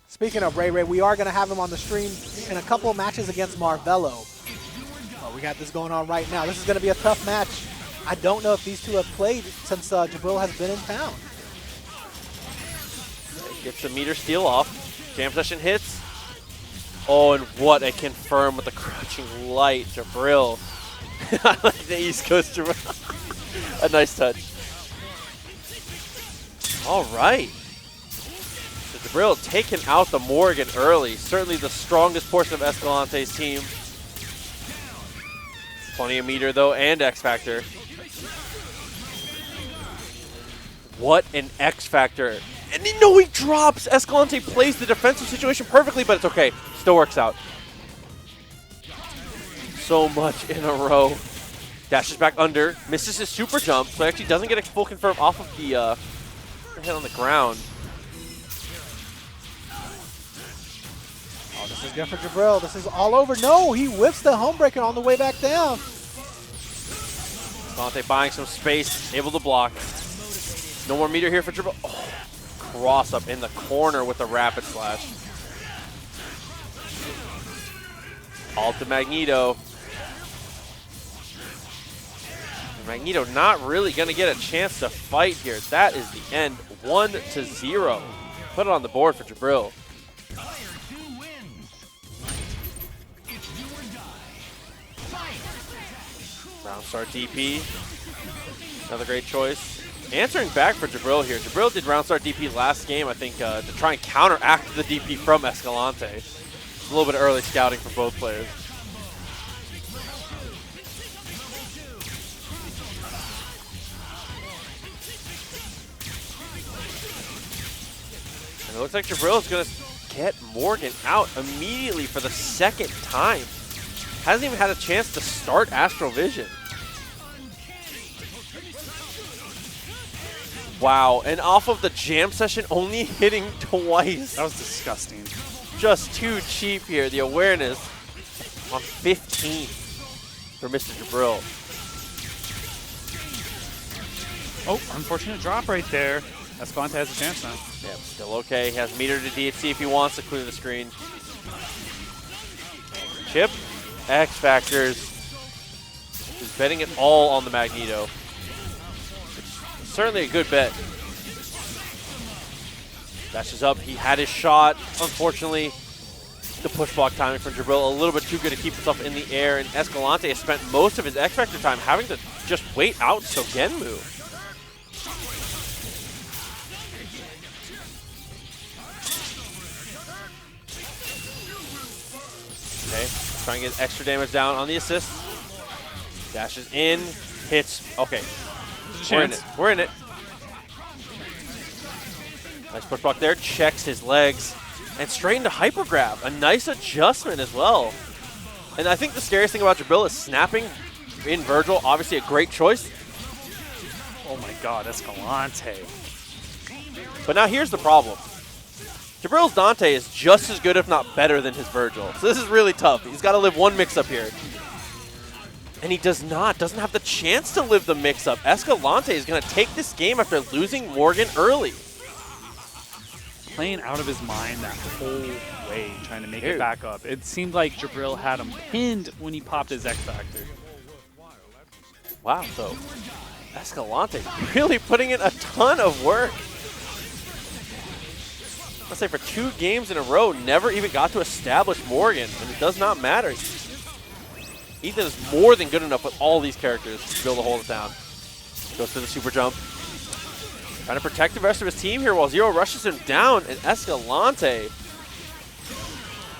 Speaking of Ray Ray, we are going to have him on the stream in a couple of matches against Marvello. Oh, we got this going on right now. This is going to be a tough match. I don't know if these two have played since Jibrill has been in town. Gets the meter steal off. Jam session hits. Oh, and what a confirm with the crouching light. Jibrill. I like the East Coast Jibrill. A nice touch. All right. So Jibrill taking out the Morrigan early. Certainly the strongest portion of Escalante's team. Plenty of meter, though, and X-Factor. What an X-Factor. And you know he drops! Escalante plays the defensive situation perfectly, but it's okay. Still works out. So much in a row. Dashes back under. Misses his super jump, so actually doesn't get a full confirm off of the hit on the ground. Oh, this is good for Jibrill. This is all over. No, he whips the homebreaker on the way back down. Dante buying some space, able to block. No more meter here for Jibrill. Oh, cross up in the corner with the rapid slash. Alt to Magneto. Magneto not really going to get a chance to fight here. That is the end. 1-0. Put it on the board for Jibrill. Round start DP. Another great choice. Answering back for Jibrill here. Jibrill did round start DP last game, I think, to try and counteract the DP from Escalante. A little bit of early scouting for both players. And it looks like Jibrill is going to get Morgan out immediately for the second time. Hasn't even had a chance to start Astral Vision. Wow, and off of the jam session, only hitting twice. That was disgusting. Just too cheap here. The awareness on 15 for Mr. Jibrill. Oh, unfortunate drop right there. Escalante has a chance now. Yep, still okay. He has meter to DHC if he wants to clear the screen. Chip, X-Factors. He's betting it all on the Magneto. Certainly a good bet. Dashes up. He had his shot. Unfortunately, the push block timing from Jibrill a little bit too good to keep himself in the air, and Escalante has spent most of his X-Factor time having to just wait out Sogenmu. Okay, trying to get extra damage down on the assist. Dashes in, hits. Okay. We're in it. We're in it. Nice push block there. Checks his legs. And straight into hyper grab. A nice adjustment as well. And I think the scariest thing about Jibrill is snapping in Vergil. Obviously a great choice. Oh my god, Escalante. But now here's the problem. Jibrill's Dante is just as good, if not better, than his Vergil. So this is really tough. He's got to live one mix-up here. And he doesn't have the chance to live the mix-up. Escalante is going to take this game after losing Morgan early. Playing out of his mind that whole way, trying to make it back up. It seemed like Jibrill had him pinned when he popped his X-Factor. Wow, so Escalante really putting in a ton of work. Let's say for 2 games in a row, never even got to establish Morgan, and it does not matter. Ethan is more than good enough with all these characters to be able to hold it down. Goes for the super jump. Trying to protect the rest of his team here while Zero rushes him down, and Escalante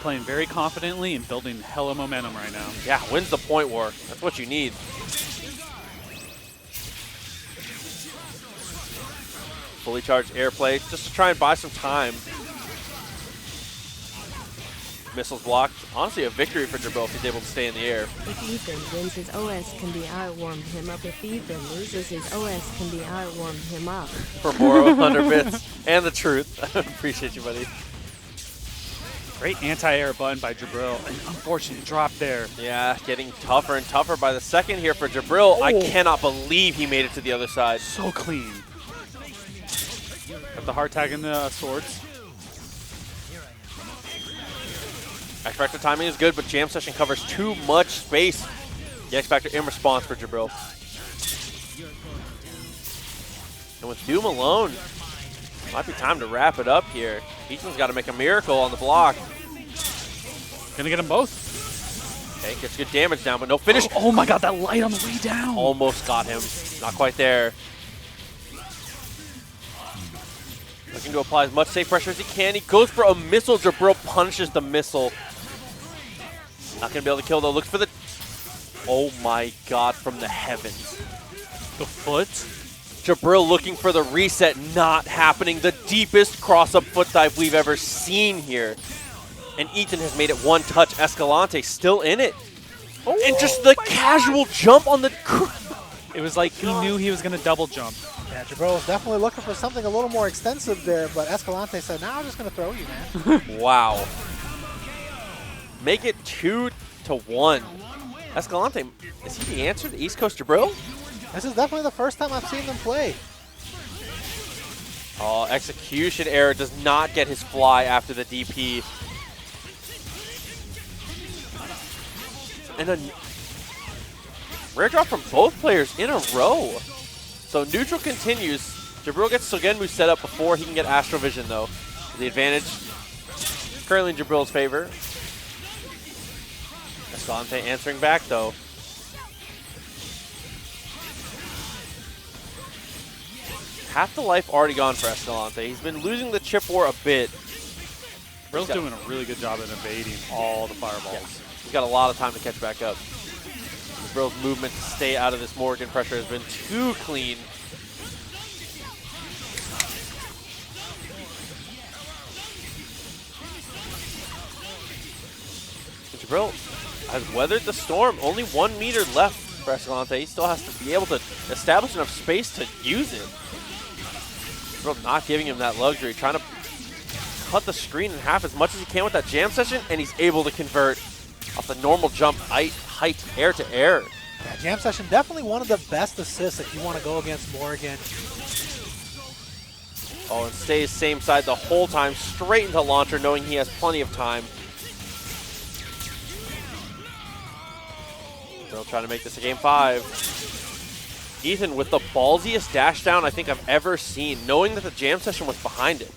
playing very confidently and building hella momentum right now. Yeah, wins the point war. That's what you need. Fully charged airplay just to try and buy some time. Missiles blocked. Honestly, a victory for Jibrill if he's able to stay in the air. If Ethan wins, his OS can be I-warmed him up. If Ethan loses, his OS can be I-warmed him up. For more 100 bits and the truth. I appreciate you, buddy. Great anti-air button by Jibrill. An unfortunate drop there. Yeah, getting tougher and tougher by the second here for Jibrill. Oh. I cannot believe he made it to the other side. So clean. Got the hard tag in the swords. X-Factor timing is good, but Jam Session covers too much space. The X-Factor in response for Jibrill. And with Doom alone, might be time to wrap it up here. Ethan's got to make a miracle on the block. Gonna get them both. Okay, gets good damage down, but no finish. Oh my god, that light on the way down. Almost got him. Not quite there. Looking to apply as much safe pressure as he can. He goes for a missile. Jibrill punishes the missile. Not going to be able to kill, though. Looks for the... Oh, my God, from the heavens. The foot? Jibrill looking for the reset. Not happening. The deepest cross-up foot dive we've ever seen here. And Ethan has made it one touch. Escalante still in it. Oh, and just the casual jump on the... It was like he knew he was going to double jump. Yeah, Jibrill was definitely looking for something a little more extensive there, but Escalante said, "Nah, I'm just going to throw you, man." Wow. Make it 2-1. Escalante, is he the answer to East Coast Jibrill? This is definitely the first time I've seen them play. Oh, execution error does not get his fly after the DP. And a rare drop from both players in a row. So neutral continues. Jibrill gets Sogenmu set up before he can get Astral Vision, though. The advantage currently in Jibrill's favor. Escalante answering back, though. Half the life already gone for Escalante. He's been losing the chip war a bit. Jibbrill's doing a really good job at evading all the fireballs. Yeah. He's got a lot of time to catch back up. Jibrill's movement to stay out of this Morrigan pressure has been too clean. Jibrill has weathered the storm. Only 1 meter left for Escalante. He still has to be able to establish enough space to use it. Jibrill not giving him that luxury, trying to cut the screen in half as much as he can with that jam session, and he's able to convert off the normal jump height, air to air. Yeah, jam session definitely one of the best assists if you want to go against Morrigan. Oh, and stays same side the whole time, straight into launcher, knowing he has plenty of time. Still trying to make this a game 5. Ethan with the ballsiest dash down I think I've ever seen, knowing that the jam session was behind it.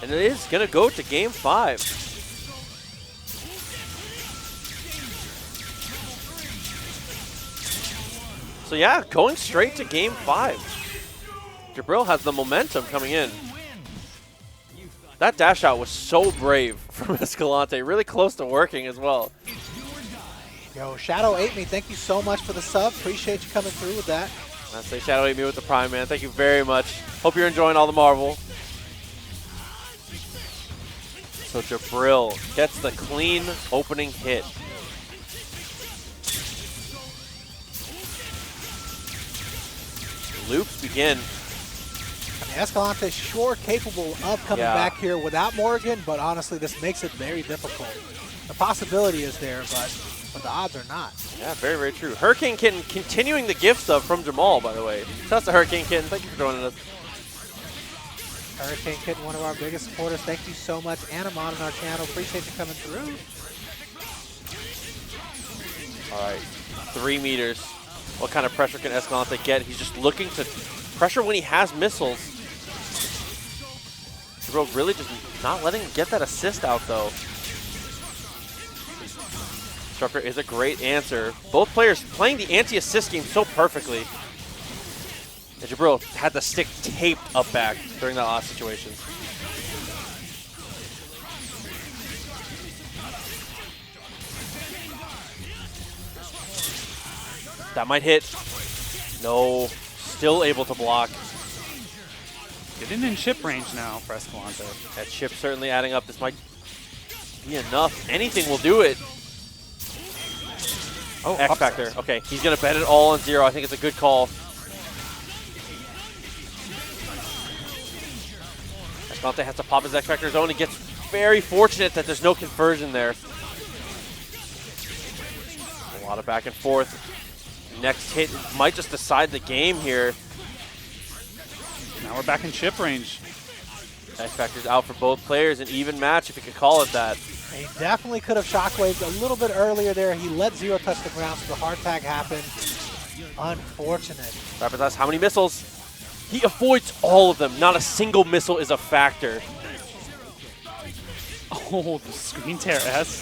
And it is going to go to game 5. So yeah, going straight to game 5. Jibrill has the momentum coming in. That dash out was so brave from Escalante, really close to working as well. Yo, Shadow ate me. Thank you so much for the sub. Appreciate you coming through with that. I say Shadow ate me with the Prime, man. Thank you very much. Hope you're enjoying all the Marvel. So Jibrill gets the clean opening hit. Loops begin. I mean, Escalante is sure capable of coming back here without Morrigan, but honestly, this makes it very difficult. The possibility is there, but the odds are not. Yeah, very, very true. Hurricane Kitten continuing the gift sub from Jamal, by the way. Shouts to Hurricane Kitten. Thank you for joining us. Hurricane Kitten, one of our biggest supporters. Thank you so much. And I'm on our channel. Appreciate you coming through. All right, 3 meters. What kind of pressure can Escalante get? He's just looking to pressure when he has missiles. Jibrill really just not letting him get that assist out, though. Strucker is a great answer. Both players playing the anti-assist game so perfectly. And Jibrill had the stick taped up back during that last situation. That might hit. No, still able to block. Getting in chip range now for Escalante. That chip certainly adding up. This might be enough. Anything will do it. Oh, X Factor. Okay, he's going to bet it all on 0. I think it's a good call. Escalante has to pop his X Factor zone. He gets very fortunate that there's no conversion there. A lot of back and forth. Next hit might just decide the game here. Now we're back in chip range. XFactory's out for both players, an even match if you could call it that. He definitely could have shockwaved a little bit earlier there. He let Zero touch the ground, so the hard tag happened. Unfortunate. Rapidas, how many missiles? He avoids all of them. Not a single missile is a factor. Oh, the screen tear S.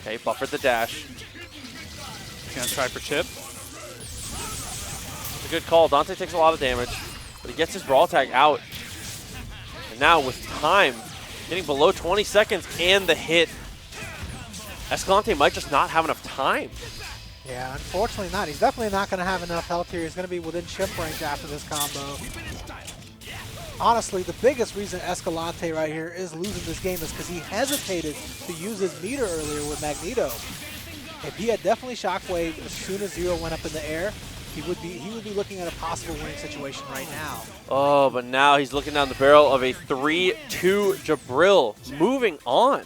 Okay, buffered the dash. Gonna try for chip. It's a good call. Dante takes a lot of damage, but he gets his brawl tag out. And now with time, getting below 20 seconds and the hit, Escalante might just not have enough time. Yeah, unfortunately not. He's definitely not going to have enough health here. He's going to be within chip range after this combo. Honestly, the biggest reason Escalante right here is losing this game is because he hesitated to use his meter earlier with Magneto. If he had definitely shockwaved as soon as Zero went up in the air, he would be looking at a possible winning situation right now. Oh, but now he's looking down the barrel of a 3-2 Jibrill. Moving on.